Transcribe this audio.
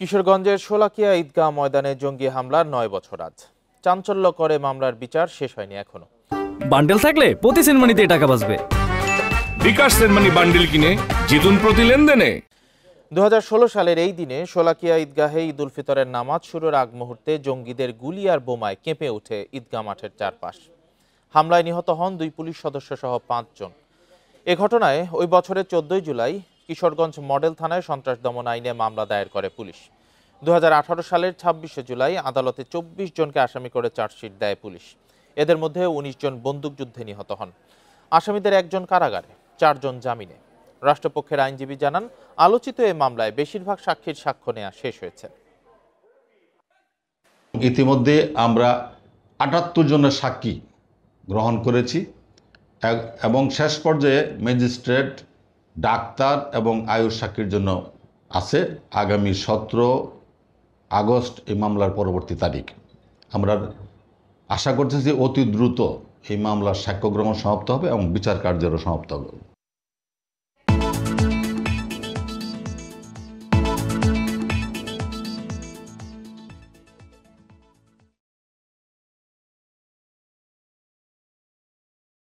কিশোরগঞ্জের শোলাকিয়া ঈদগাহ ময়দানে জঙ্গি হামলার ৯ বছর আজ। চাঞ্চল্য করে মামলার বিচার শেষ হয়নি এখনো। বান্ডেল থাকলে প্রতি সেনমানিতে টাকা বাঁচবে। বিকাশ সেনমানি বান্ডেল কিনে জিতুন প্রতি লেনদেনে। ২০১৬ সালের এই দিনে শোলাকিয়া ঈদগাহে ঈদ উল ফিতরের নামাজ শুরুর আগ মুহূর্তে জঙ্গিদের গুলি আর বোমায় কেঁপে ওঠে ঈদগাহ মাঠের চারপাশ। হামলায় নিহত হন ২ পুলিশ সদস্য সহ ৫ জন। এ ঘটনায় ওই বছরের ১৪ জুলাই কিশোরগঞ্জ মডেল থানায় সন্ত্রাস দমন আইনে মামলা দায়ের করে পুলিশ। ২০১৮ সালের ২৬ জুলাই আদালতে ২৪ জনকে আসামি করে চার্জশিট দেয় পুলিশ। এদের মধ্যে ১৯ জন বন্দুকযুদ্ধে নিহত হন। আসামিদের একজন কারাগারে, ৪ জন জামিনে। রাষ্ট্রপক্ষের আইনজীবী জানান, আলোচিত এই মামলায় বেশিরভাগ সাক্ষীর সাক্ষ্য নেওয়া শেষ হয়েছে। ইতিমধ্যে আমরা ৭৮ জনের সাক্ষী গ্রহণ করেছি এবং শেষ পর্যায়ে ম্যাজিস্ট্রেট, ডাক্তার এবং আয়ুষ সাক্ষীর জন্য আছে আগামী ১৭ আগস্ট এই মামলার পরবর্তী তারিখ। আমরা আশা করতেছি অতি দ্রুত এই মামলার সাক্ষ্য গ্রহণ সমাপ্ত হবে এবং বিচার কার্যেরও সমাপ্ত হবে।